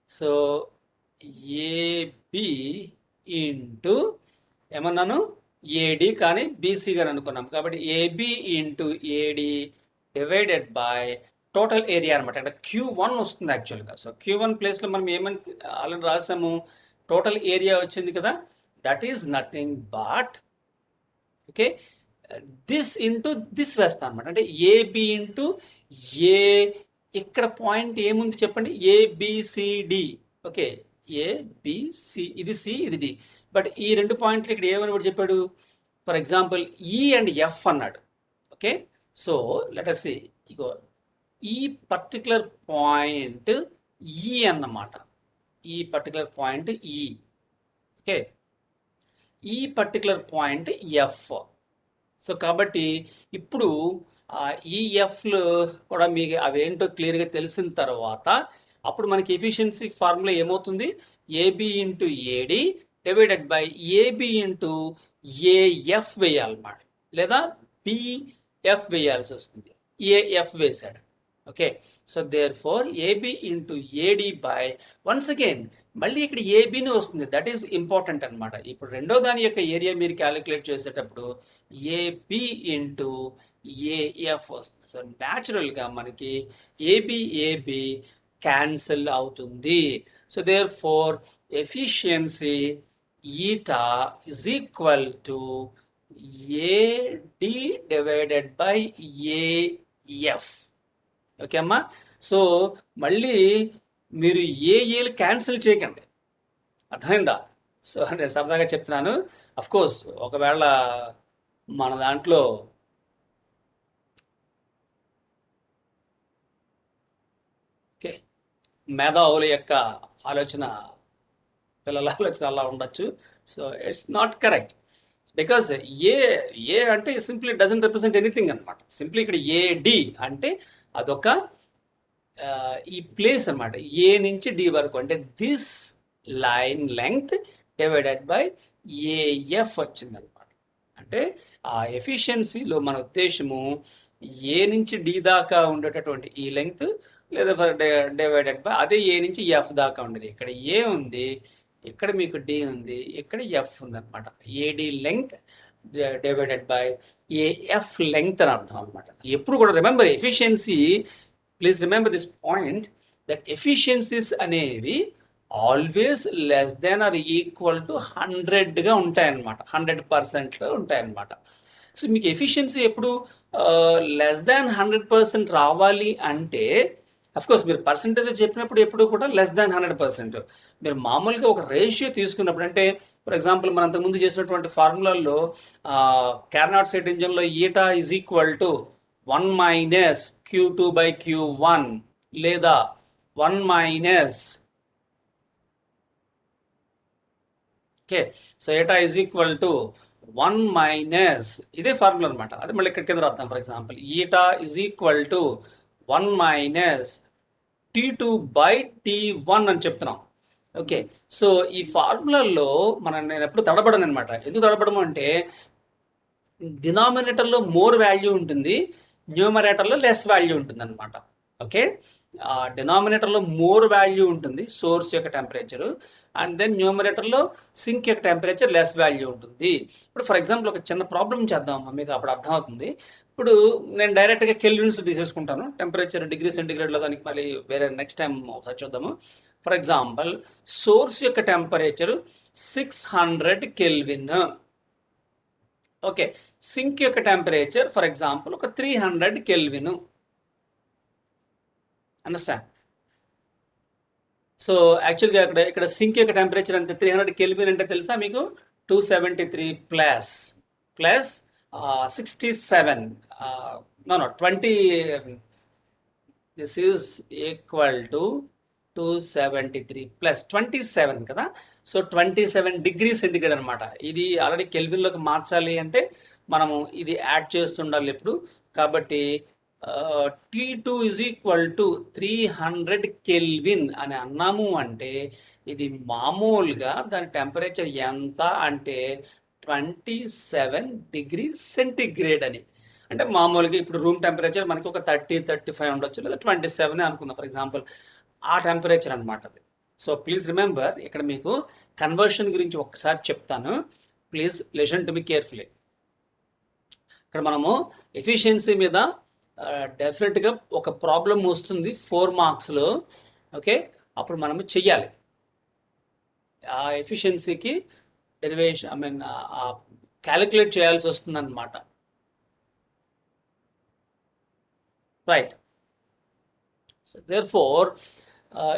so AB into ఏమన్నాను AD కానీ BC గాని అనుకున్నాం కాబట్టి AB into AD divided by total area అనమాట. అంటే Q1 వస్తుంది యాక్చువల్గా. సో Q1 ప్లేస్లో మనం ఏమని ఆల్రెడీ రాసాము, టోటల్ ఏరియా వచ్చింది కదా, that is nothing but okay this into this వేస్తాను అనమాట. అంటే ఏబి ఇంటూ ఏ, ఇక్కడ పాయింట్ ఏముంది చెప్పండి, ఏబిసిడి. ఓకే ఏబిసి, ఇది సి ఇది డి, బట్ ఈ రెండు పాయింట్లు ఇక్కడ ఏమని కూడా చెప్పాడు, ఫర్ ఎగ్జాంపుల్ ఈ అండ్ ఎఫ్ అన్నాడు. Okay so let us see, ఇగో ఈ పర్టికులర్ పాయింట్ ఈ అన్నమాట, ఈ పర్టికులర్ పాయింట్ ఈ. ఓకే ఈ పర్టికులర్ పాయింట్ ఎఫ్. సో కాబట్టి ఇప్పుడు ఈ ఎఫ్లు కూడా మీకు అవేంటో క్లియర్గా తెలిసిన తర్వాత అప్పుడు మనకి ఎఫిషియన్సీ ఫార్ములా ఏమవుతుంది, AB into AD divided by AB into AF వేయాలన్నమాట, లేదా బిఎఫ్ వేయాల్సి వస్తుంది. ఏఎఫ్ వేశాడు. Okay so therefore AB into AD by, once again మళ్ళీ ఇక్కడ ఏబిని వస్తుంది, దట్ ఈస్ ఇంపార్టెంట్ అనమాట. ఇప్పుడు రెండో దాని యొక్క ఏరియా మీరు క్యాలిక్యులేట్ చేసేటప్పుడు ఏబి ఇంటూ ఏఎఫ్ వస్తుంది. సో న్యాచురల్గా మనకి ఏబి క్యాన్సిల్ అవుతుంది. So therefore efficiency eta is equal to AD divided by AF. Okay అమ్మా, సో మళ్ళీ మీరు ఏలు క్యాన్సిల్ చేయకండి, అర్థమైందా? సో నేను సరదాగా చెప్తున్నాను. అఫ్కోర్స్ ఒకవేళ మన దాంట్లో ఓకే మేధావుల యొక్క ఆలోచన, పిల్లల ఆలోచన అలా ఉండొచ్చు. So it's not correct, because A అంటే సింప్లీ డజంట్ రిప్రజెంట్ ఎనీథింగ్ అనమాట. సింప్లీ ఇక్కడ ఏడి అంటే అదొక ఈ ప్లేస్ అనమాట, ఏ నుంచి డి వరకు, అంటే this line length divided by AF వచ్చిందనమాట. అంటే ఆ ఎఫిషియన్సీలో మన ఉద్దేశము ఏ నుంచి డి దాకా ఉండేటటువంటి ఈ లెంగ్త్, లేదా డివైడెడ్ బై అదే ఏ నుంచి ఎఫ్ దాకా ఉండేది. ఇక్కడ ఏ ఉంది, ఇక్కడ మీకు డి ఉంది, ఇక్కడ ఎఫ్ ఉంది అనమాట. AD length divided by AF length అని అర్థం అనమాట. ఎప్పుడు కూడా remember efficiency, please remember this point, that efficiencies అనేవి always less than or equal to 100గా ఉంటాయన్నమాట, 100% ఉంటాయన్నమాట. సో మీకు ఎఫిషియన్సీ ఎప్పుడు లెస్ దాన్ 100% రావాలి అంటే, అఫ్కోర్స్ మీరు పర్సంటేజ్ చెప్పినప్పుడు ఎప్పుడు కూడా లెస్ దాన్ 100%. మీరు మామూలుగా ఒక రేషియో తీసుకున్నప్పుడు, అంటే ఫర్ ఎగ్జాంపుల్ మనం అంతకుముందు చేసినటువంటి ఫార్ములాల్లో కార్నాట్ సైట్ ఇంజన్లో eta is equal to 1 minus Q2 by Q1, లేదా 1 మైనస్ okay so eta is equal to 1 minus, ఇదే ఫార్ములా అనమాట. అది మళ్ళీ ఇక్కడ కింద రాద్దాం. For example eta is equal to 1 minus T2 by T1 అని చెప్తున్నాం. ఓకే సో ఈ ఫార్ములాల్లో నేను ఎప్పుడు తడబడను అనమాట. ఎందుకు తడబడము అంటే డినామినేటర్లో మోర్ వాల్యూ ఉంటుంది, న్యూమరేటర్లో లెస్ వాల్యూ ఉంటుంది అనమాట. ఓకే డినామినేటర్లో మోర్ వాల్యూ ఉంటుంది సోర్స్ యొక్క టెంపరేచరు, అండ్ దెన్ న్యూమరేటర్లో సింక్ యొక్క టెంపరేచర్ లెస్ వాల్యూ ఉంటుంది. ఇప్పుడు ఫర్ ఎగ్జాంపుల్ ఒక చిన్న ప్రాబ్లం చేద్దాం, మీకు అప్పుడు అర్థమవుతుంది. ఇప్పుడు నేను డైరెక్ట్గా కెల్విన్స్లో తీసేసుకుంటాను టెంపరేచర్, డిగ్రీ సెంటిగ్రేడ్లో, దానికి మళ్ళీ వేరే నెక్స్ట్ టైం ఒకసారి చూద్దాము. ఫర్ ఎగ్జాంపుల్ సోర్స్ యొక్క టెంపరేచర్ 600 కెల్విన్. ఓకే సింక్ యొక్క టెంపరేచర్ ఫర్ ఎగ్జాంపుల్ ఒక 300 కెల్విన్. అండర్స్టాండ్? సో యాక్చువల్గా ఇక్కడ సింక్ యొక్క టెంపరేచర్ అంతే, 300 కెల్విన్ అంటే తెలుసా మీకు, 273 plus 67 no 20, this is equal to 273 plus 27 కదా. సో 27 డిగ్రీ సెంటిగ్రేడ్ అనమాట. ఇది ఆల్రెడీ కెల్విన్లోకి మార్చాలి అంటే మనము ఇది యాడ్ చేస్తుండాలి ఇప్పుడు. కాబట్టి T2 is equal to 300 kelvin అని అన్నాము అంటే ఇది మామూలుగా దాని టెంపరేచర్ ఎంత అంటే 27 డిగ్రీ సెంటిగ్రేడ్ అని. అంటే మామూలుగా ఇప్పుడు రూమ్ టెంపరేచర్ మనకి ఒక 30-35 ఉండొచ్చు, లేదా 27 అనుకుందాం ఫర్ ఎగ్జాంపుల్. ఆ టెంపరేచర్ అనమాట అది. సో ప్లీజ్ రిమెంబర్, ఇక్కడ మీకు కన్వర్షన్ గురించి ఒక్కసారి చెప్తాను, please listen to me carefully. ఇక్కడ మనము ఎఫిషియన్సీ మీద డెఫినెట్గా ఒక ప్రాబ్లం వస్తుంది 4 మార్క్స్లో. ఓకే, అప్పుడు మనము చెయ్యాలి ఆ ఎఫిషియన్సీకి డెరివేషన్ క్యాలిక్యులేట్ చేయాల్సి వస్తుంది అనమాట. రైట్. సో దేర్ ఫోర్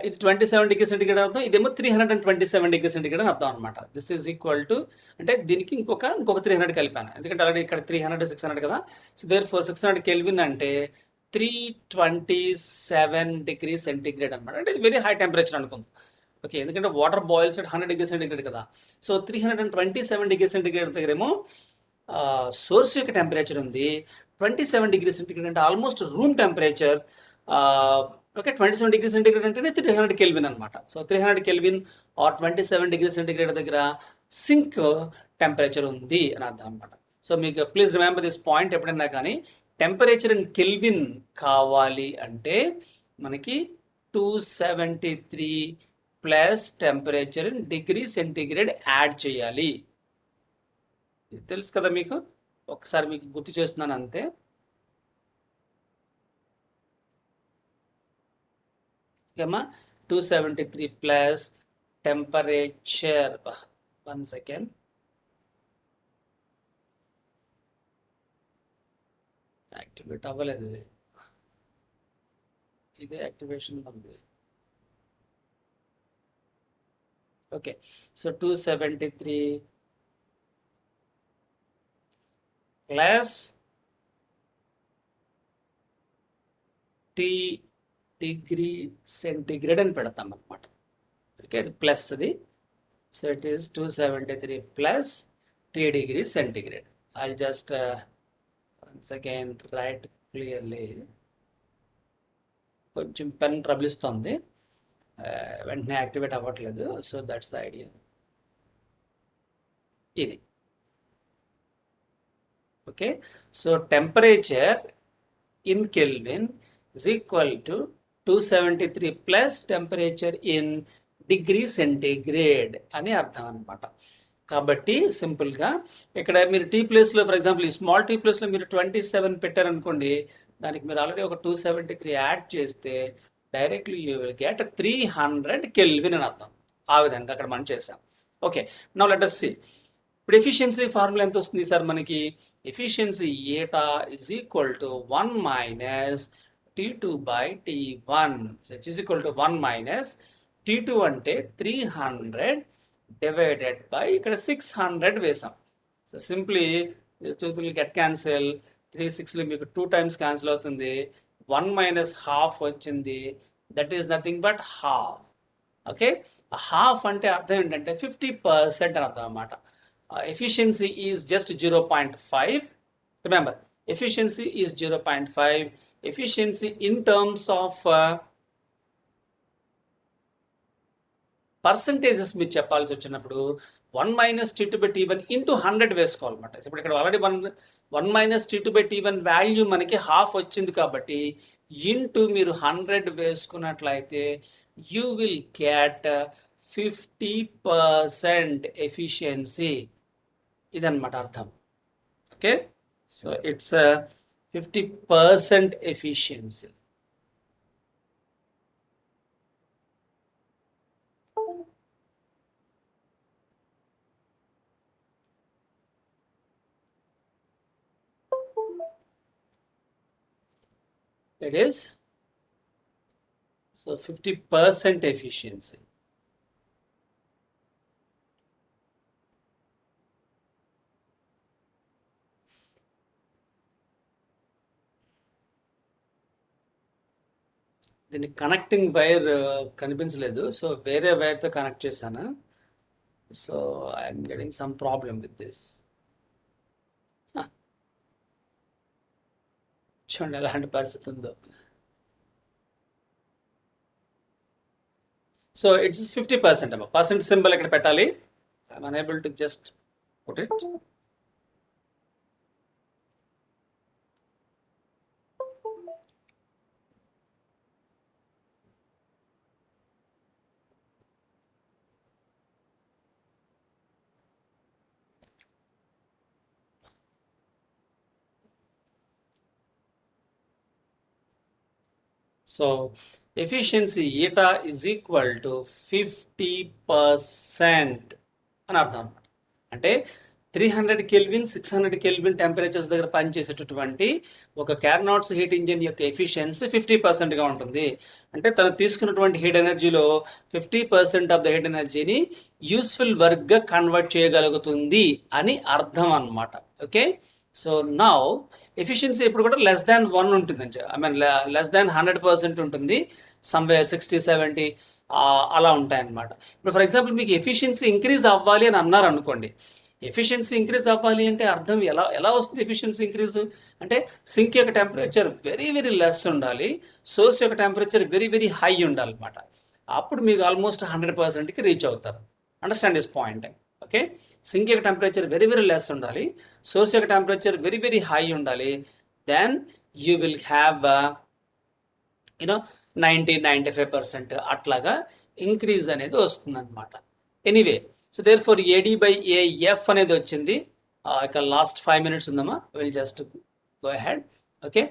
ఇది 27 డిగ్రీ సెంటిగ్రేడ్ అర్థం, ఇదేమో 327 డిగ్రీ సెంటిగ్రేడ్ అని అర్థం అనమాట. దిస్ ఈజ్ ఈక్వల్ టు, అంటే దీనికి ఇంకొక 300 కలిపాను, ఎందుకంటే ఆల్రెడీ ఇక్కడ 300 600 కదా. సో దేర్ ఫోర్ 600 కెల్విన్ అంటే 327 డిగ్రీ సెంటిగ్రేడ్ అనమాట. అంటే ఇది వెరీ హై టెంపరేచర్ అనుకుందాం. ఓకే, ఎందుకంటే water boils at 100 degree centigrade కదా. సో 327 డిగ్రీ సెంటిగ్రేడ్ దగ్గరేమో సోర్స్ యొక్క టెంపరేచర్ ఉంది 27 డిగ్రీ సెంటిగ్రేడ్, అంటే almost room temperature. Okay, 27 degree centigrade అంటేనే 300 కెల్విన్ అనమాట. So 300 kelvin or 27 degree centigrade దగ్గర సింక్ టెంపరేచర్ ఉంది అని అర్థం అనమాట. సో మీకు ప్లీజ్ రిమెంబర్ దిస్ పాయింట్, ఎప్పుడైనా కానీ టెంపరేచర్ ఇన్ కెల్విన్ కావాలి అంటే మనకి 273 plus temperature in degree centigrade add చేయాలి. తెలుసు కదా మీకు, ఒకసారి మీకు గుర్తు చేస్తున్నాను అంతే. ఓకేమ్మా, 273 ప్లస్ టెంపరేచర్, 1 సెకండ్, యాక్టివేట్ అవ్వలేదు ఇది, ఇదే యాక్టివేషన్ ఉంది. Okay, so 273 plus T degree centigrade అని పెడతాం అనమాట. ఓకే, అది ప్లస్ అది. So it is 273 plus T degree centigrade. I just once again write clearly. కొంచెం పెన్ ట్రబుల్ ఇస్తుంది, వెంటనే యాక్టివేట్ అవ్వట్లేదు. So that's the idea. ఇది okay. So temperature in kelvin is equal to 273 plus temperature in degree centigrade అని అర్థం అనమాట. కాబట్టి సింపుల్గా ఇక్కడ మీరు టీ ప్లేస్లో, ఫర్ ఎగ్జాంపుల్ ఈ స్మాల్ టీ ప్లేస్లో మీరు 27 పెట్టారనుకోండి, దానికి మీరు ఆల్రెడీ ఒక 273 యాడ్ చేస్తే directly you will get 300 kelvin అని అర్థం. ఆ విధంగా అక్కడ మనం చేసాం. Okay, now let us see. ఇప్పుడు ఎఫిషియన్సీ ఫార్ములా ఎంత వస్తుంది సార్ మనకి? ఎఫిషియన్సీ ఏటా is equal to 1 minus T2 by T1. So it is equal to 1 minus T2 అంటే 300 divided by ఇక్కడ 600 వేసాం. So simply will get cancel, 3 6 మీకు 2 టైమ్స్ క్యాన్సిల్ అవుతుంది, 1 మైనస్ హాఫ్ వచ్చింది, that is nothing but half. Okay, half అంటే అర్థం ఏంటంటే 50% అని అర్థం అన్నమాట. Efficiency is just 0.5. Remember, efficiency is 0.5. Efficiency in terms of percentages మీరు చెప్పాల్సి వచ్చినప్పుడు 1 minus T2 by T1 into 100 వేసుకోవాలన్నమాట. ఇప్పుడు ఇక్కడ already 1 minus T2 by T1 value మనకి హాఫ్ వచ్చింది కాబట్టి ఇంటూ మీరు 100 వేసుకున్నట్లయితే యూ విల్ గెట్ 50% ఎఫిషియన్సీ. ఇదన్నమాట అర్థం. Okay, so it's a 50% efficiency. It is so 50% efficiency. దీన్ని కనెక్టింగ్ వైర్ కనిపించలేదు, సో వేరే వైర్తో కనెక్ట్ చేశాను. So I'm getting some problem with this. చూడండి ఎలాంటి పరిస్థితి ఉందో. సో ఇట్స్ 50% అమ్మ. పర్సెంట్ సింబల్ ఇక్కడ పెట్టాలి. I'm unable to just put it. So efficiency eta is equal to 50% అని అర్థం అనమాట. అంటే 300 కెల్విన్ 600 కెల్విన్ టెంపరేచర్స్ దగ్గర పనిచేసేటటువంటి ఒక కార్నోట్స్ హీట్ ఇంజిన్ యొక్క ఎఫిషియన్సీ 50%గా ఉంటుంది. అంటే తను తీసుకున్నటువంటి హీట్ ఎనర్జీలో 50% ఆఫ్ ద హీట్ ఎనర్జీని యూస్ఫుల్ వర్క్గా కన్వర్ట్ చేయగలుగుతుంది అని అర్థం అన్నమాట. ఓకే, సో నౌ ఎఫిషియన్సీ ఇప్పుడు కూడా లెస్ దాన్ 1 ఉంటుందండి. ఐ మీన్ లెస్ దాన్ 100% ఉంటుంది. సమ్వేర్ 60-70 అలా ఉంటాయన్నమాట. ఇప్పుడు ఫర్ ఎగ్జాంపుల్ మీకు ఎఫిషియన్సీ ఇంక్రీజ్ అవ్వాలి అని అన్నారు అనుకోండి. ఎఫిషియన్సీ ఇంక్రీజ్ అవ్వాలి అంటే అర్థం ఎలా వస్తుంది? ఎఫిషియన్సీ ఇంక్రీజ్ అంటే సింక్ యొక్క టెంపరేచర్ వెరీ వెరీ లెస్ ఉండాలి, సోర్స్ యొక్క టెంపరేచర్ వెరీ వెరీ హై ఉండాలన్నమాట. అప్పుడు మీకు ఆల్మోస్ట్ 100%కి రీచ్ అవుతారు. Understand this point. Okay, sink యొక్క టెంపరేచర్ వెరీ వెరీ లెస్ ఉండాలి, సోర్స్ యొక్క టెంపరేచర్ వెరీ వెరీ హై ఉండాలి. దెన్ యూ విల్ హ్యావ్ 90-95% అట్లాగా ఇంక్రీజ్ అనేది వస్తుంది అనమాట. Anyway, so there for AD/AF అనేది వచ్చింది. ఇక లాస్ట్ 5 minutes ఉందమ్మా, will just go ahead. Okay,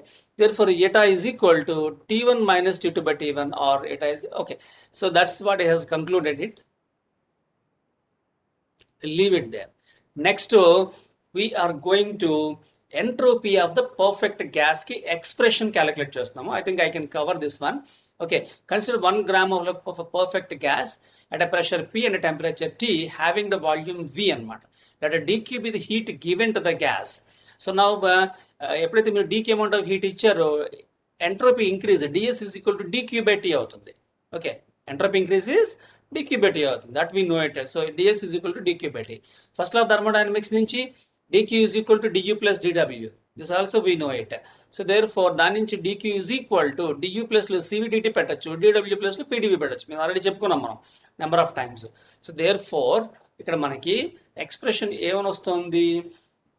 therefore eta is equal to T1 - T2/T1 or eta is okay. So that's what he has concluded it. Leave it there. Next we are going to entropy of the perfect gas ki expression calculate చేస్తున్నాము. I think I can cover this one. Okay, consider 1 gram of a perfect gas at a pressure P and a temperature T having the volume V అన్నమాట. Let a dq be the heat given to the gas. So now ఎప్పుడైతే మీరు dq amount of heat ఇచ్చారో entropy increase ds is equal to dq/T అవుతుంది. Okay, entropy increase is dq/T అవుతుంది. That we know it. So ds is equal to dq/T. First law thermodynamics నుంచి dq is equal to du plus dw. This also we know it. So therefore దాని నుంచి dq is equal to du plus cvdt పెట్టచ్చు, dw plus pdv పెట్టచ్చు. మేము already చెప్పుకున్నాం మనం number of times. So therefore ఇక్కడ మనకి ఎక్స్ప్రెషన్ ఏమని వస్తుంది?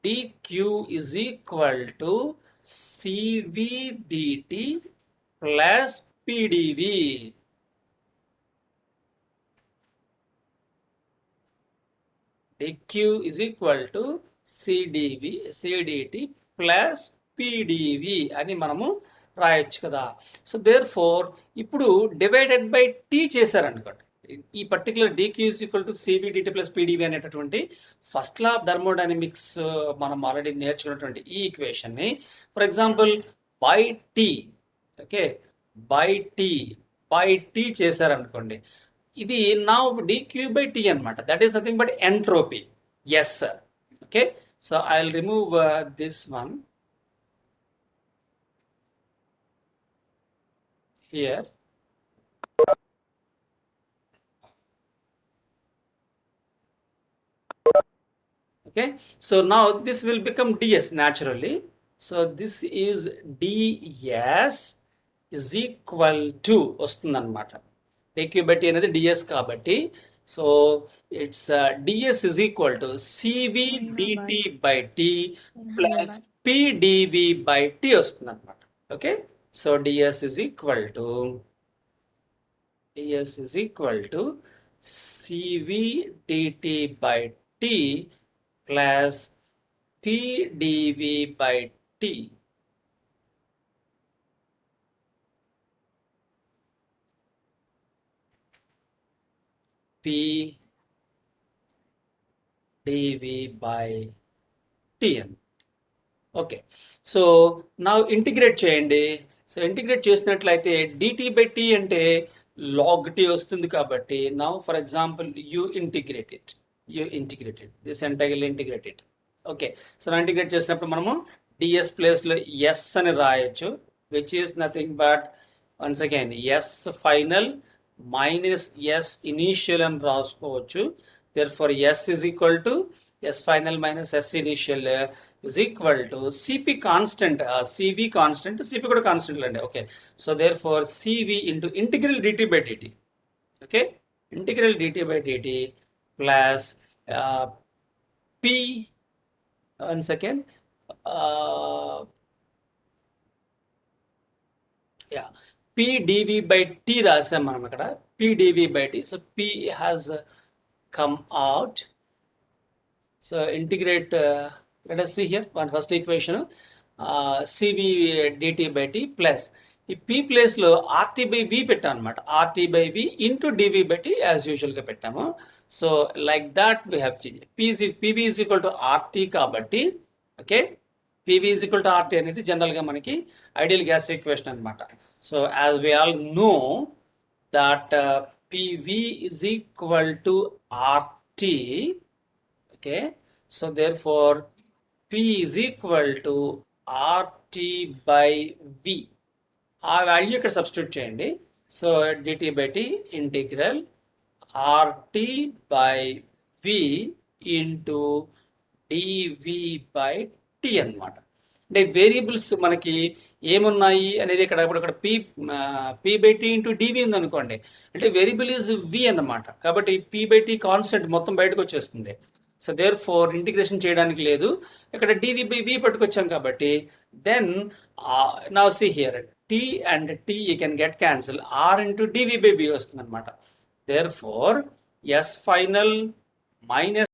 dq is equal to cvdt plus pdv. dq is equal to cdt plus pdv అని మనము రాయొచ్చు కదా. సో దేర్ ఫోర్ ఇప్పుడు డివైడెడ్ బై టీ చేశారనుకోండి. ఈ particular dq is equal to cvdt plus pdv అనేటటువంటి ఫస్ట్ లా ఆఫ్ థర్మోడైనమిక్స్ మనం already నేర్చుకున్నటువంటి ఈ ఈక్వేషన్ని for example by T, okay, by T చేశారనుకోండి. ఇది నా dq/T అనమాట. That is nothing but entropy. Yes, okay. So I will remove this one here. Okay, so now this will become ds naturally. So this is ds is equal to వస్తుంది అనమాట. dq/T అనేది ds కాబట్టి so it's ds is equal to cvdt/T plus pdv/T వస్తుంది అనమాట. Okay, so ds is equal to cvdt/T plus pdv/T. pdv/T. Okay, so నా integrate చేయండి. So integrate చేసినట్లయితే dt/T అంటే log T వస్తుంది కాబట్టి now for example you integrate it, this entirely integrate it. Okay, so నా integrate చేసినప్పుడు మనము ds ప్లేస్లో s అని రాయొచ్చు, which is nothing but once again s final minus s initial అని రాసుకోవచ్చు. Therefore s is equal to S final minus S initial is equal to Cp constant, Cv constant, Cp కూడా constant అండి. Okay, so therefore Cv into integral dt by dt. Okay, integral dt by dt plus P, one second, yeah, P dv by t రాసాం మనం ఇక్కడ, P dv by t. So P has come out. So integrate, let us see here, one first equation, Cv dt by t plus ఈ P ప్లేస్లో RT by V పెట్టాం అనమాట. RT by V into dV by t as యూజువల్గా పెట్టాము. So like that we have change. PV is equal to RT కాబట్టి, okay, PV is equal to RT అనేది జనరల్గా మనకి ఐడియల్ గ్యాస్ ఈక్వేషన్ అనమాట. So as we all know that PV is equal to RT. Okay, so therefore P is equal to RT by V. ఆ value ఇక్కడ substitute చేయండి. So dt by t integral RT by V into dV by t అన్నమాట. అంటే variables మనకి ఏమున్నాయి అనేది ఇక్కడ P by t into dV ఉంది అనుకోండి, అంటే వేరియబుల్ ఈజ్ V అన్నమాట. కాబట్టి P by t కాన్స్టెంట్ మొత్తం బయటకు వచ్చేస్తుంది. సో దేర్ ఫోర్ ఇంటిగ్రేషన్ చేయడానికి లేదు, ఇక్కడ dv by v పట్టుకొచ్చాం కాబట్టి then now see here t and t you can get cancel, r into dv by v వస్తుంది అనమాట. Therefore S final minus